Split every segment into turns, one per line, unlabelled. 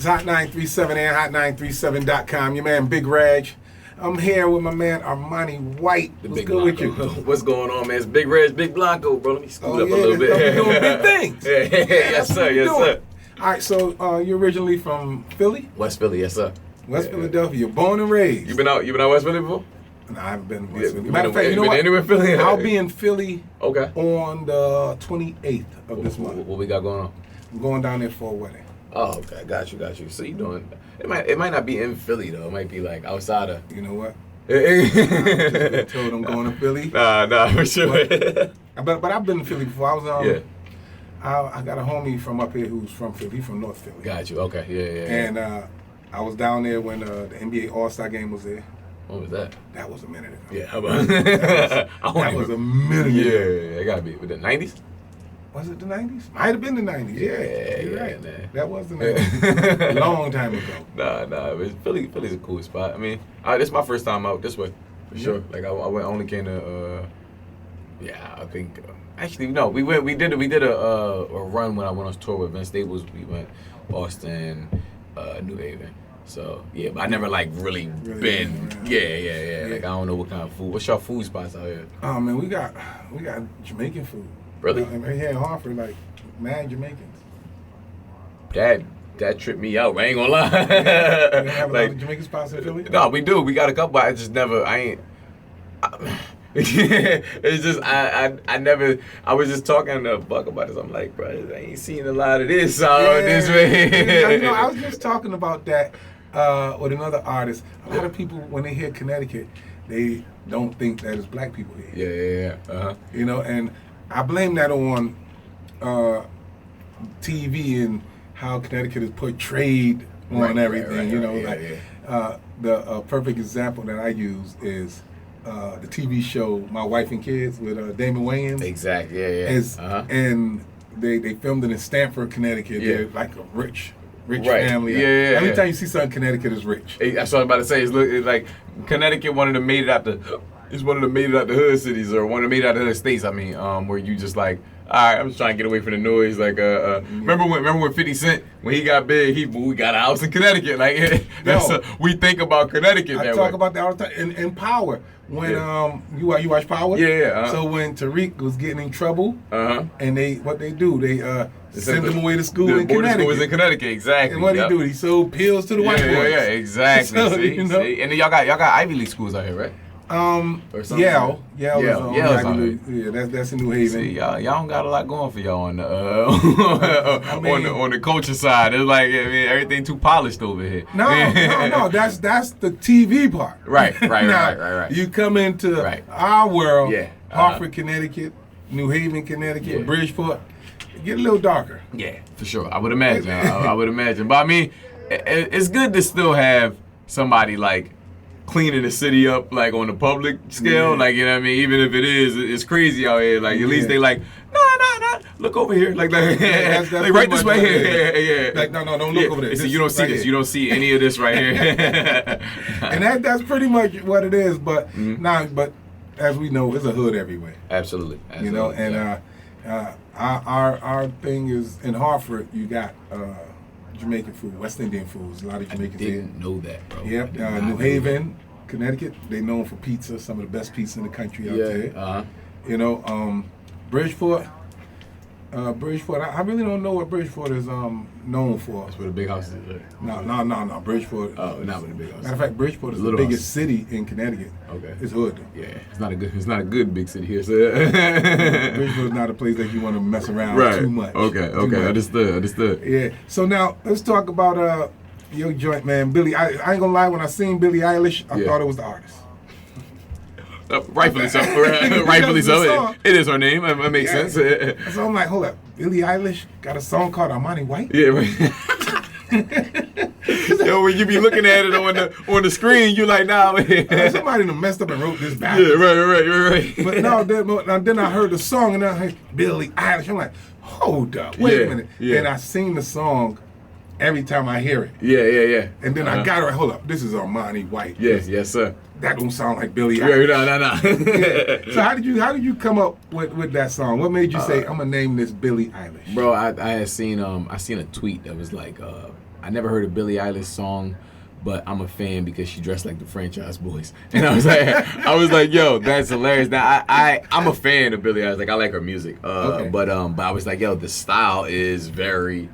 It's Hot 937 and Hot937.com. Your man Big Regg. I'm here with my man Armani White. What's good
Blanco.
with you?
What's going on, man? It's Big Regg, Big Blanco, bro. Let me scoot up a little bit.
You're doing big things.
Yes, sir. Yes, sir.
All right, so you're originally from Philly?
West Philly, yes, sir.
West Philadelphia. You're born and raised.
You been out West Philly before?
No, I haven't been in
Yeah,
West Philly.
you
Matter of fact, you know
been
what?
anywhere in Philly?
I'll be in Philly
Okay.
on the 28th of this month.
What we got going on?
I'm going down there for a wedding.
Oh, okay. Got you. So you doing? It might not be in Philly though. It might be like outside of.
You know what?
Nah,
I told I'm going to Philly.
for sure.
But I've been to Philly before. I was
Yeah.
I got a homie from up here who's from Philly. He's from North Philly.
Got you. Okay. Yeah.
And I was down there when the NBA All-Star game was there.
What was that?
That was a minute ago.
Yeah. How about?
That was a minute ago.
Yeah. It gotta be with the '90s.
Was it the 90s? Might have been the 90s. Yeah, you're right.
Man.
That was the 90s. Long time ago.
Nah. Philly's a cool spot. I mean, this is my first time out this way, for sure. Like I only came to, I think. Actually, no, we did a run when I went on tour with Vince Staples. We went Boston, New Haven. So yeah, but I never like really been. Yeah. Like I don't know what kind of food. What's your food spots out here?
Oh man, we got Jamaican food.
Really?
Right here in Hartford, like mad Jamaicans.
That tripped me out. I ain't gonna lie.
You don't have a lot of Jamaican spots in Philly?
No, we do. We got a couple. I just never. It's just I never. I was just talking to Buck about this. I'm like, bro, I ain't seen a lot of this this way.
You know, I was just talking about that with another artist. A lot of people, when they hear Connecticut, they don't think that it's black people here.
Yeah. Uh-huh.
You know, and I blame that on TV and how Connecticut is portrayed on everything. The perfect example that I use is the TV show My Wife and Kids with Damon Wayans.
Exactly. Yeah.
And they filmed it in Stamford, Connecticut.
Yeah.
They're like a rich
Right.
family.
Yeah.
Every time you see something, Connecticut is rich.
That's what I was about to say. It's like Connecticut, one of them made it out the. It's one of the made it out the hood cities, or one of the made it out the hood states. I mean, where you just like, all right, I'm just trying to get away from the noise. Like, remember when 50 Cent, when he got big, we got a house in Connecticut. Like, we think about Connecticut that way.
I talk about that all the time. In Power, when you watch Power, So when Tariq was getting in trouble, and they send him away to school in Connecticut.
School was in Connecticut, exactly.
And what did he do? He sold pills to the white boys.
Yeah, exactly.
So,
see? And then y'all got Ivy League schools out here, right?
Yale that's in New Haven.
See, y'all don't got a lot going for y'all on the on the culture side. It's like everything too polished over here.
No. That's the TV part.
Right.
You come into our world, Hartford, Connecticut, New Haven, Connecticut, Bridgeport. Get a little darker.
Yeah, for sure. I would imagine. I would imagine. But I mean, it's good to still have somebody like cleaning the city up, like on the public scale, like, you know what I mean? Even if it's crazy out here, like at least they like, no, look over here, like that's like right this way here, yeah.
Like no, don't look over there.
So you don't see this, you don't see any of this right here.
And that's pretty much what it is. But but as we know, it's a hood everywhere.
Absolutely.
You know, and our thing is in Hartford, you got Jamaican food, West Indian foods. A lot of Jamaicans here.
I didn't know that, bro.
Yep. New Haven, Connecticut, they known for pizza. Some of the best pizza in the country out there. You know, Bridgeport. I really don't know what Bridgeport is known for.
That's where the big house is. Right?
No. Bridgeport.
Oh, not where the big house.
Matter of fact, Bridgeport is the biggest city in Connecticut.
Okay.
It's hood.
Yeah, it's not a good big city here. So
Bridgeport is not a place that you want to mess around too much.
Okay. Understood.
Yeah. So now let's talk about your joint, man, Billie. I ain't gonna lie. When I seen Billie Eilish, I thought it was the artist.
Rightfully so. Rightfully so. It is her name. It makes sense.
So I'm like, hold up. Billie Eilish got a song called Armani White?
Yeah. When you be looking at it on the screen, you like, nah.
Somebody done messed up and wrote this back.
Yeah, right.
But then I heard the song and I heard Billie Eilish. I'm like, hold up, wait a minute.
Yeah.
And I sing the song every time I hear it.
Yeah.
And then I got it right. Hold up, this is Armani White.
Yes, sir.
That don't sound like Billie Eilish.
No.
So how did you come up with that song? What made you say I'm gonna name this Billie Eilish?
Bro, I had seen a tweet that was like I never heard a Billie Eilish song, but I'm a fan because she dressed like the Franchise Boys. And I was like, yo, that's hilarious. Now I'm a fan of Billie Eilish. Like I like her music. But I was like, yo, the style is very,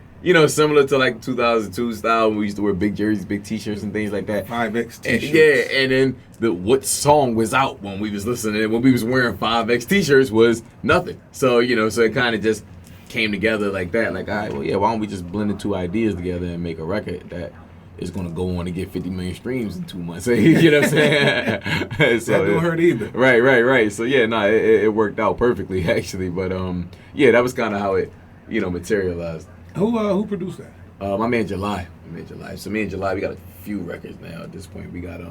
similar to like 2002 style when we used to wear big jerseys, big t-shirts and things like that.
5X t-shirts.
And then what song was out when we was listening, when we was wearing 5X t-shirts was nothing. So, so it kind of just came together like that. Like, all right, well, yeah, why don't we just blend the two ideas together and make a record that is going to go on to get 50 million streams in 2 months. You know what I'm saying? So,
that don't hurt either.
Right. So, yeah, it worked out perfectly, actually. But, yeah, that was kind of how it, materialized.
Who produced that?
My man July. So me and July, we got a few records now at this point. We got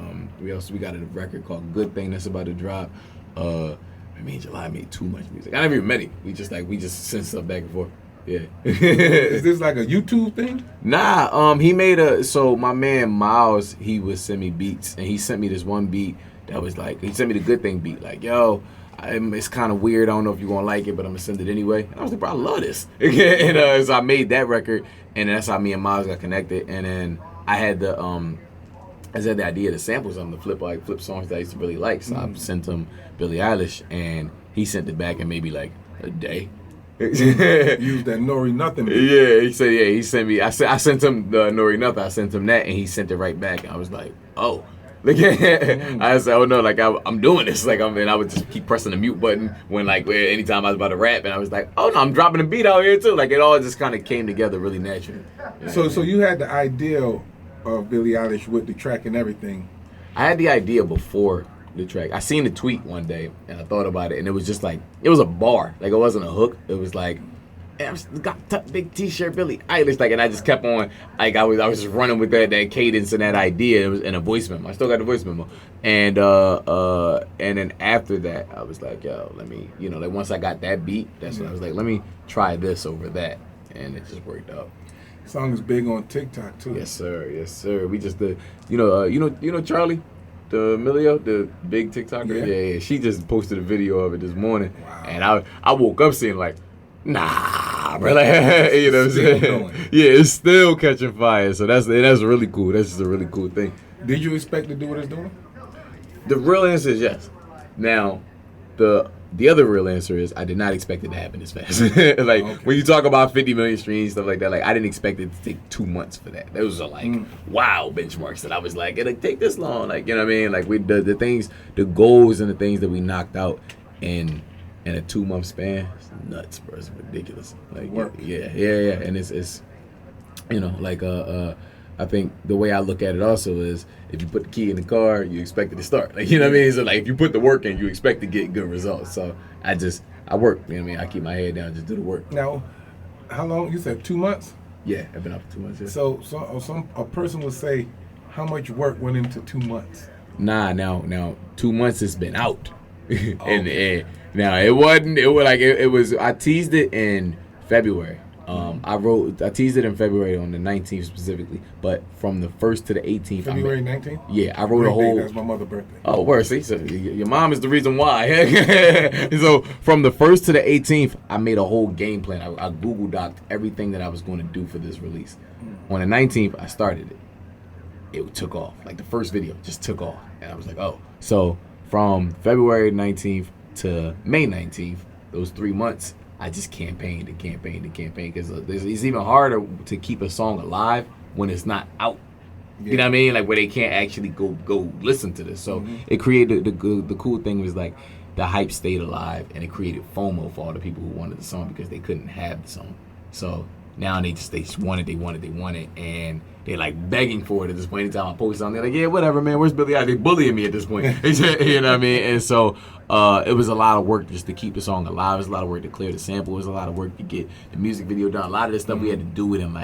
we got a record called Good Thing that's about to drop. Me and July made too much music. I never even met him. We just sent stuff back and forth. Yeah.
Is this like a YouTube thing?
Nah. He made so my man Miles, he would send me beats, and he sent me this one beat that was like, he sent me the Good Thing beat, like, yo, it's kind of weird. I don't know if you're going to like it, but I'm going to send it anyway. And I was like, bro, I love this. And so I made that record, and that's how me and Miles got connected. And then I had the idea to sample something, to flip songs that I used to really like. So I sent him Billie Eilish, and he sent it back in maybe like a day.
Used that Nori Nothing.
Yeah, he said, he sent me. I sent him the Nori Nothing. I sent him that, and he sent it right back. And I was like, oh. I said, oh no, like I'm doing this, like I would just keep pressing the mute button when anytime I was about to rap, and I was like, oh no, I'm dropping a beat out here too. Like it all just kind of came together really naturally.
So you had the idea of Billie Eilish with the track and everything.
I had the idea before the track. I seen the tweet one day and I thought about it, and it was just like, it was a bar, like it wasn't a hook. It was like, I got big t-shirt Billie Eilish, and I just kept on, I was just running with that cadence and that idea. It was in a voice memo. I still got the voice memo, and then after that, I was like, yo, let me, once I got that beat, that's when I was like, let me try this over that, and it just worked out.
The song is big on TikTok too.
Yes sir. We just Charlie, the Emilio, the big TikToker. Yeah. She just posted a video of it this morning, wow. And I woke up seeing like, nah, bro. Like, you know what I'm saying? Going. Yeah, it's still catching fire. So that's really cool. That's just a really cool thing.
Did you expect to do what it's doing?
The real answer is yes. Now, the other real answer is I did not expect it to happen this fast. When you talk about 50 million streams, stuff like that, I didn't expect it to take 2 months for that. Those are wow benchmarks that I was like, it'll take this long. You know what I mean? Like the things, the goals and the things that we knocked out in a 2 month span, it's nuts, bro. It's ridiculous.
Work.
Yeah. And it's I think the way I look at it also is, if you put the key in the car, you expect it to start. You know what I mean? So if you put the work in, you expect to get good results. So I work. You know what I mean? I keep my head down, just do the work.
Now, how long? You said 2 months?
Yeah, I've been up for 2 months. Yeah.
So a person would say, how much work went into 2 months?
Nah, now 2 months it's been out, and now it was. I teased it in February. I teased it in February on the 19th specifically, but from the 1st to the 18th.
February 19th?
Yeah, I wrote a whole.
That's my mother's birthday.
Oh, word. See, so your mom is the reason why. So from the 1st to the 18th, I made a whole game plan. I Google Doc'd everything that I was going to do for this release. On the 19th, I started it. It took off. Like the first video just took off, and I was like, oh. So from February 19th to May 19th, those 3 months, I just campaigned because it's even harder to keep a song alive when it's not out. Yeah. You know what I mean? Like where they can't actually go listen to this. So it created the cool thing was like the hype stayed alive, and it created FOMO for all the people who wanted the song because they couldn't have the song. So now they just want it, and they're like begging for it at this point. Anytime I post something, they're like, yeah, whatever, man, where's Billie Eilish? They're bullying me at this point. You know what I mean? And so it was a lot of work just to keep the song alive. It was a lot of work to clear the sample. It was a lot of work to get the music video done. A lot of this stuff we had to do with him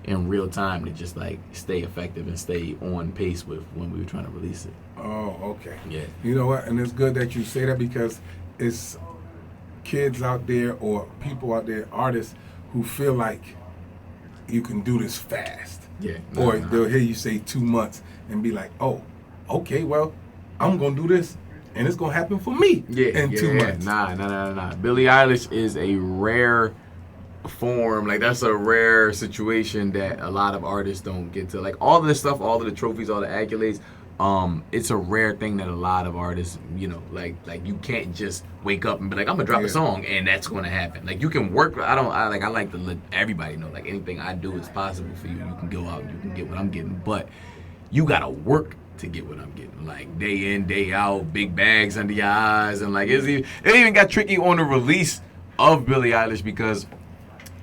in real time to just stay effective and stay on pace with when we were trying to release it.
Oh, okay.
Yeah.
You know what? And it's good that you say that, because it's kids out there or people out there, artists, who feel like you can do this fast.
Yeah.
They'll hear you say 2 months and be like, oh, okay, well, I'm going to do this, and it's going to happen for me in 2 months.
Nah. Billie Eilish is a rare form. Like, that's a rare situation that a lot of artists don't get to. Like, all of this stuff, all of the trophies, all the accolades, it's a rare thing that a lot of artists, like you can't just wake up and be like, I'm gonna drop a song and that's gonna happen. Like, you can work. I like to let everybody know, like, anything I do is possible for you. You can go out and you can get what I'm getting, but you gotta work to get what I'm getting. Like, day in, day out, big bags under your eyes, and like, it even got tricky on the release of Billie Eilish because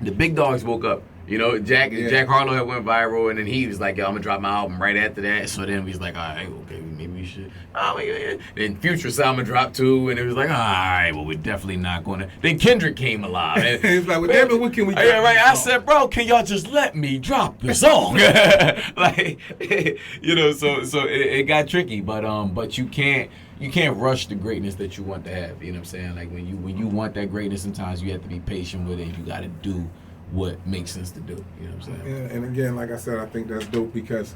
the big dogs woke up. Jack Harlow had went viral, and then he was like, yo, I'm going to drop my album right after that. So then we was like, all right, okay, maybe we should. Oh, yeah. Then Future said, I'm going to drop too, and it was like, all right, well, we're definitely not going to. Then Kendrick came alive. And
he was like, well, damn it, what can we do?
Yeah, right. I said, bro, can y'all just let me drop the song? Like, so it got tricky, but you can't rush the greatness that you want to have. You know what I'm saying? Like, when you want that greatness, sometimes you have to be patient with it, and you got to do what makes sense to do. You know what I'm saying?
Yeah, and again, like I said, I think that's dope because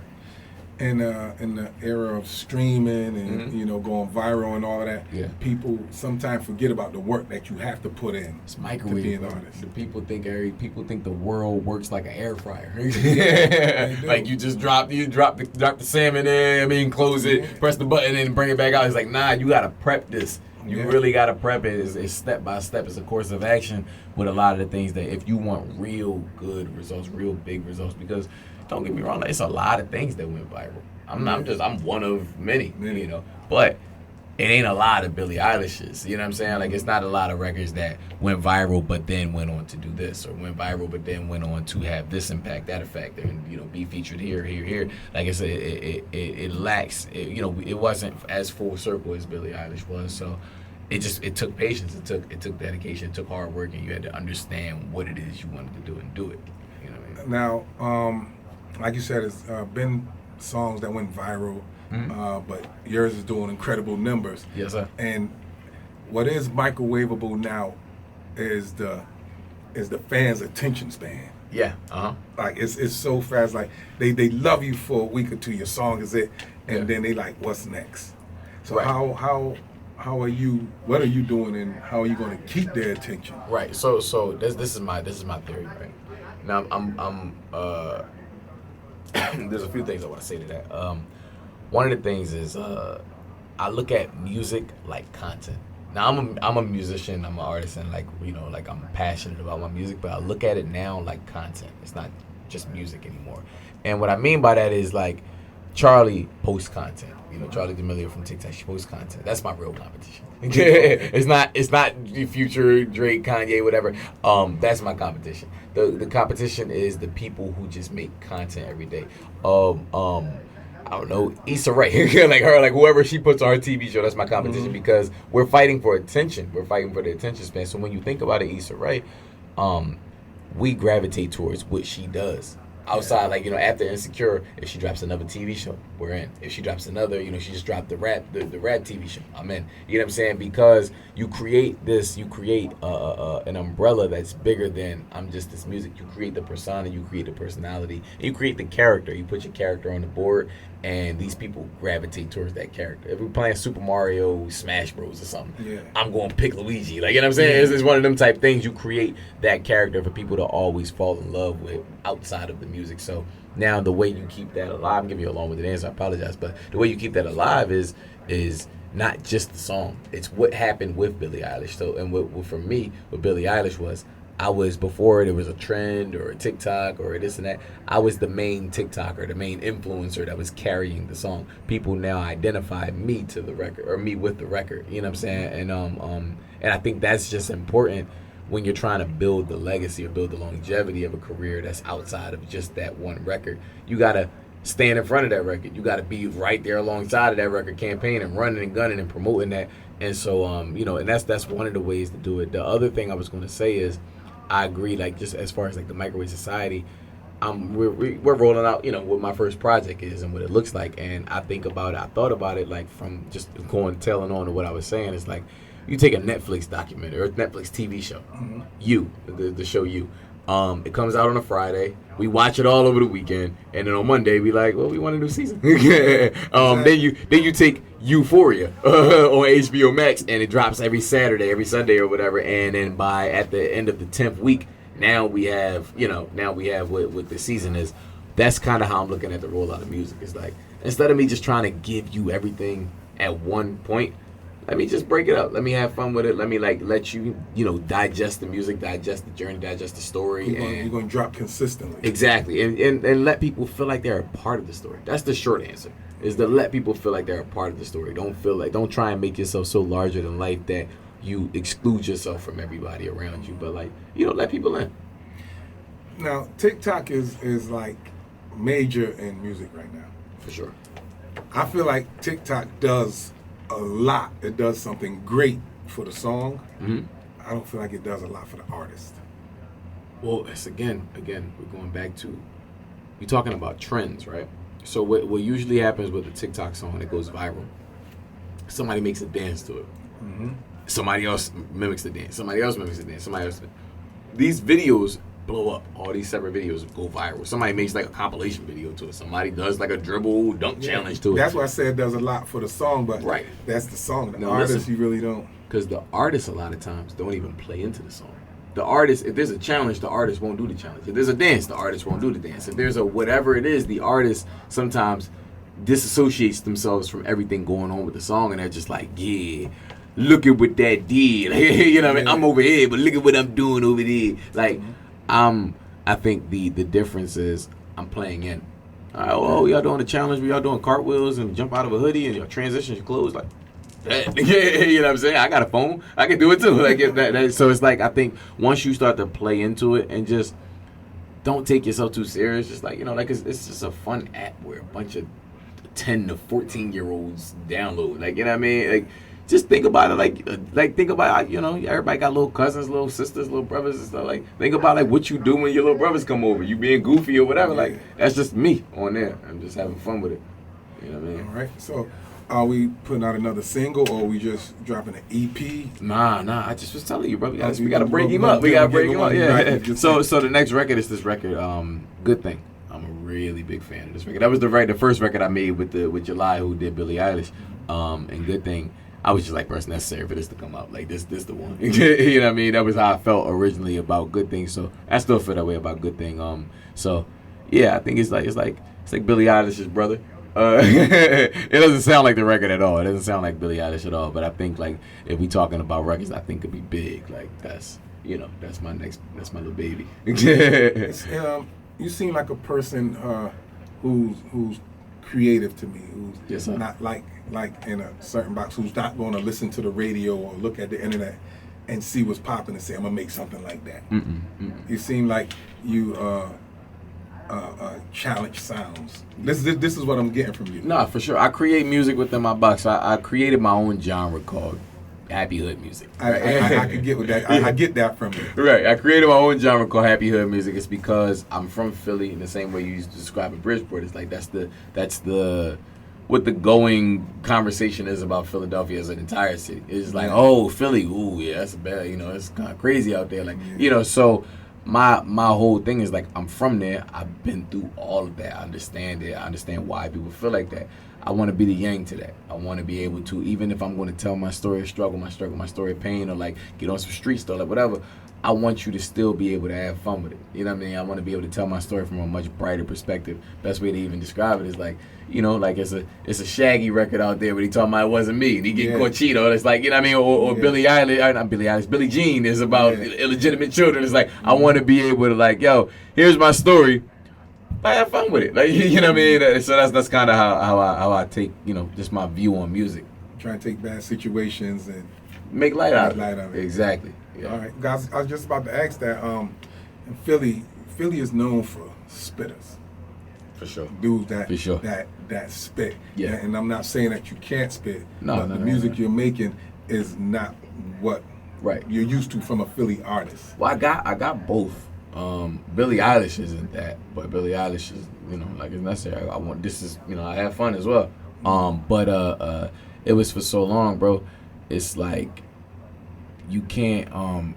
in the era of streaming and going viral and all of that, people sometimes forget about the work that you have to put in.
It's microwave.
To be an artist.
The people think the world works like an air fryer.
Yeah,
like, you just drop the salmon in, close it, press the button, and bring it back out. It's like, nah, you gotta prep this. You really got to prep it. It's step by step. It's a course of action with a lot of the things that if you want real good results, real big results, because don't get me wrong, it's a lot of things that went viral. I'm one of many, but it ain't a lot of Billie Eilish's. You know what I'm saying? Like, it's not a lot of records that went viral but then went on to do this, or went viral but then went on to have this impact, that effect, and be featured here. Like I said, it lacks. It wasn't as full circle as Billie Eilish was. So it took patience. It took dedication. It took hard work, and you had to understand what it is you wanted to do and do it. You know what I mean?
Now, like you said, it's been songs that went viral. But yours is doing incredible numbers.
Yes, sir.
And what is microwavable now is the fans' attention span.
Yeah.
Like, it's so fast. Like, they love you for a week or two. Your song is it, and then they like, what's next? So
right.
how are you? What are you doing, and how are you going to keep their attention?
Right. So this is my theory, right? Now I'm there's a few things I want to say to that. One of the things is I look at music like content. Now I'm a musician, I'm an artist, and like I'm passionate about my music, but I look at it now like content. It's not just music anymore. And what I mean by that is, like, Charlie posts content. Charlie D'Amelio from TikTok, she posts content. That's my real competition. It's not Future, Drake, Kanye, whatever. That's my competition. The competition is the people who just make content every day. I don't know, Issa Rae, like her, like whoever she puts on her TV show, that's my competition, because we're fighting for attention. We're fighting for the attention span. So when you think about it, Issa Rae, we gravitate towards what she does. Outside, like, after Insecure, if she drops another TV show, we're in. If she drops another, she just dropped the rap TV show, I'm in. You know what I'm saying? Because you create an umbrella that's bigger than I'm just this music. You create the persona, you create the personality, and you create the character. You put your character on the board, and these people gravitate towards that character. If we're playing Super Mario, Smash Bros or something, I'm going to pick Luigi. Like, you know what I'm saying? It's one of them type things. You create that character for people to always fall in love with outside of the music. So now the way you keep that alive, I'm giving you a long-winded answer, I apologize, but the way you keep that alive is not just the song. It's what happened with Billie Eilish. So, and what for me, what Billie Eilish was, I was, before there was a trend or a TikTok or this and that, I was the main TikToker, the main influencer that was carrying the song. People now identify me to the record, or me with the record. You know what I'm saying? And I think that's just important when you're trying to build the legacy or build the longevity of a career that's outside of just that one record. You gotta stand in front of that record. You gotta be right there alongside of that record campaign and running and gunning and promoting that. And so, and that's one of the ways to do it. The other thing I was going to say is, I agree, like, just as far as like the microwave society, we're rolling out, what my first project is and what it looks like. And I thought about it like from just telling on to what I was saying. It's like, you take a Netflix documentary or a Netflix TV show, the show You. It comes out on a Friday. We watch it all over the weekend, and then on Monday we like, well, we want a new season. Then you take Euphoria on HBO Max, and it drops every Saturday, every Sunday, or whatever. And then at the end of the 10th week, Now we have, what the season is. That's kind of how I'm looking at the rollout of music. It's like, instead of me just trying to give you everything at one point, let me just break it up. Let me have fun with it. Let me let you, digest the music, digest the journey, digest the story.
You're going to drop consistently.
Exactly. And let people feel like they're a part of the story. That's the short answer, is to let people feel like they're a part of the story. Don't try and make yourself so larger than life that you exclude yourself from everybody around you. But let people in.
Now, TikTok is like major in music right now.
For sure.
I feel like TikTok does a lot. It does something great for the song.
Mm-hmm.
I don't feel like it does a lot for the artist.
Well, it's again, we're going back to, you're talking about trends, right? So what usually happens with a TikTok song that goes viral, somebody makes a dance to it.
Mm-hmm.
Somebody else mimics the dance. Somebody else mimics the dance. Somebody else. These videos blow up. All these separate videos go viral. Somebody makes like a compilation video to it. Somebody does like a dribble dunk challenge to it.
That's why I said it does a lot for the song, but
right.
That's the song. The artist, you really don't.
Because the artists a lot of times don't even play into the song. The artist, if there's a challenge, the artist won't do the challenge. If there's a dance, the artist won't do the dance. If there's a whatever it is, the artist sometimes disassociates themselves from everything going on with the song, and they're just like, yeah, look at what that did. You know what I mean? I'm over here, but look at what I'm doing over there. Like, I think the difference is I'm playing in. All right, well, y'all doing a challenge, y'all doing cartwheels and jump out of a hoodie and y'all transition your clothes, like, you know what I'm saying? I got a phone. I can do it too. Like so it's like, I think once you start to play into it and just don't take yourself too serious, just like, it's just a fun app where a bunch of 10 to 14-year-olds download. Like, you know what I mean? Like, just think about it. Like think about, everybody got little cousins, little sisters, little brothers and stuff. Like, think about like what you do when your little brothers come over. You being goofy or whatever. Like, that's just me on there. I'm just having fun with it. You know what I mean?
All right. So, are we putting out another single, or are we just dropping an EP?
Nah. I just was telling you, bro. We gotta break him up. We gotta break him up. Yeah. So the next record is this record, Good Thing. I'm a really big fan of this record. That was the first record I made with July, who did Billie Eilish. And Good Thing, I was just like, bro, it's necessary for this to come out. Like, this the one. You know what I mean? That was how I felt originally about Good Thing. So I still feel that way about Good Thing. So yeah, I think it's like Billie Eilish's brother. It doesn't sound like the record at all. It doesn't sound like Billie Eilish at all. But I think, like, if we talking about records, I think could be big. Like, that's my little baby.
You seem like a person who's creative to me. Who's not like in a certain box. Who's not going to listen to the radio or look at the internet and see what's popping and say, I'm gonna make something like that. You seem like you challenge sounds. This is what I'm getting from you.
Nah, for sure. I create music within my box. I created my own genre called Happy Hood music. Right?
I could get with that. I get that from you.
Right. I created my own genre called Happy Hood music. It's because I'm from Philly, in the same way you used to describe it, Bridgeport. It's like that's the what the going conversation is about Philadelphia as an entire city. It's like, oh, Philly, ooh, yeah, that's bad. It's kind of crazy out there. Like, so. My whole thing is like, I'm from there. I've been through all of that. I understand it. I understand why people feel like that. I want to be the yang to that. I want to be able to, even if I'm going to tell my story of struggle, my story of pain, or like get on some street stuff, like whatever, I want you to still be able to have fun with it. You know what I mean? I want to be able to tell my story from a much brighter perspective. Best way to even describe it is like, like it's a Shaggy record out there, but he talking about it wasn't me, and he getting caught cheating. It's like, you know what I mean? Or Billie Eilish, not Billie Eilish, Billie Jean is about illegitimate children. It's like, I want to be able to like, yo, here's my story. I have fun with it. Like, you know what I mean? So that's kind of how I take, just my view on music.
Try to take bad situations and
make light out of it. Exactly. Yeah.
All right, guys. I was just about to ask that. In Philly is known for spitters.
For sure.
Dudes that spit.
Yeah.
And I'm not saying that you can't spit.
No,
the music you're making is not what you're used to from a Philly artist.
Well, I got both. Billie Eilish isn't that, but Billie Eilish is, like, it's necessary. I have fun as well. But it was for so long, bro. It's like, you can't,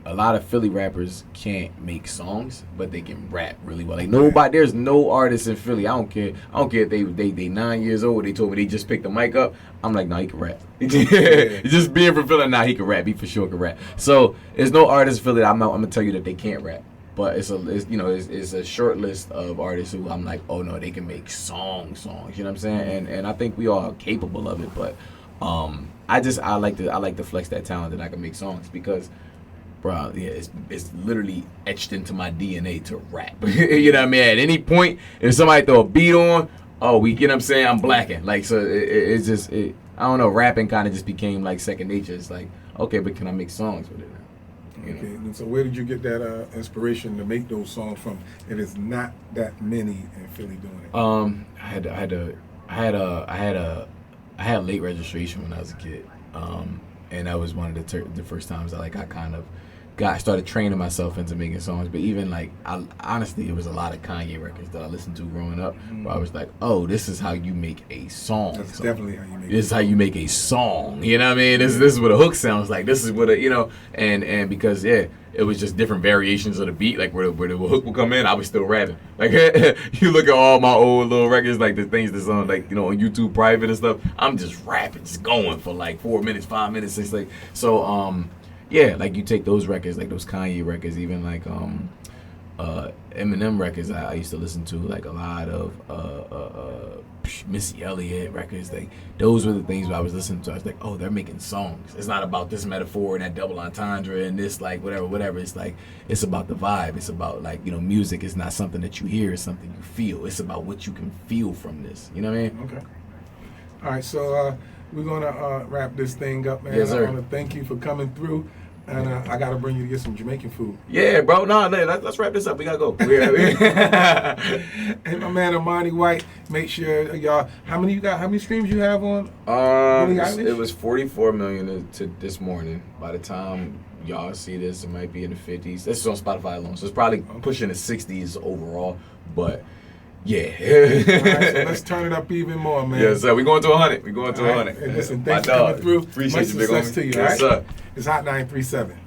a lot of Philly rappers can't make songs, but they can rap really well. Like, there's no artist in Philly. I don't care if they 9 years old. They told me they just picked the mic up. I'm like, nah, he can rap. Just being from Philly, nah, he can rap. He for sure can rap. So there's no artist in Philly that I'm gonna tell you that they can't rap. But it's a short list of artists who I'm like, oh no, they can make songs. You know what I'm saying? And I think we all are capable of it. But I like to flex that talent that I can make songs because, bro, yeah, it's literally etched into my DNA to rap. You know what I mean? At any point, if somebody throw a beat on, oh, you know what I'm saying? I'm blacking. Like, so it's just I don't know. Rapping kind of just became like second nature. It's like, okay, but can I make songs with it now?
Okay, and so where did you get that inspiration to make those songs from? It is not that many in Philly doing it.
I had late registration when I was a kid, and that was one of the first times I kind of started training myself into making songs. But even honestly, it was a lot of Kanye records that I listened to growing up. Where I was like, oh, this is how you make a song.
That's definitely how you make.
This is how you make a song. You know what I mean? This is what a hook sounds like. This is what and because it was just different variations of the beat. Like where the hook would come in, I was still rapping. Like you look at all my old little records, like the things that's on on YouTube Private and stuff. I'm just rapping, just going for like 4 minutes, 5 minutes. It's like so. Yeah, like you take those records, like those Kanye records, even like Eminem records. I used to listen to like a lot of Missy Elliott records. Like those were the things I was listening to. I was like, oh, they're making songs. It's not about this metaphor and that double entendre and this like whatever. It's like it's about the vibe. It's about like music is not something that you hear. It's something you feel. It's about what you can feel from this. You know what I mean?
Okay. All right, so we're gonna wrap this thing up, man.
Yes, sir.
I want to thank you for coming through. And I gotta bring you to get some Jamaican food.
Yeah, bro. No, let's wrap this up. We gotta go.
Hey, my man Armani White. Make sure y'all. How many you got? How many streams you have on? Billie Eilish?
It was 44 million to this morning. By the time y'all see this, it might be in the 50s. This is on Spotify alone, so it's probably pushing the 60s overall. But yeah.
All right, so let's turn it up even more, man.
Yes, sir. We're going to 100. We're going to 100.
Hey, listen, thanks for coming through.
Appreciate
Much
you, big
success
homie.
to you.
Yes,
all right?
sir.
It's Hot 937.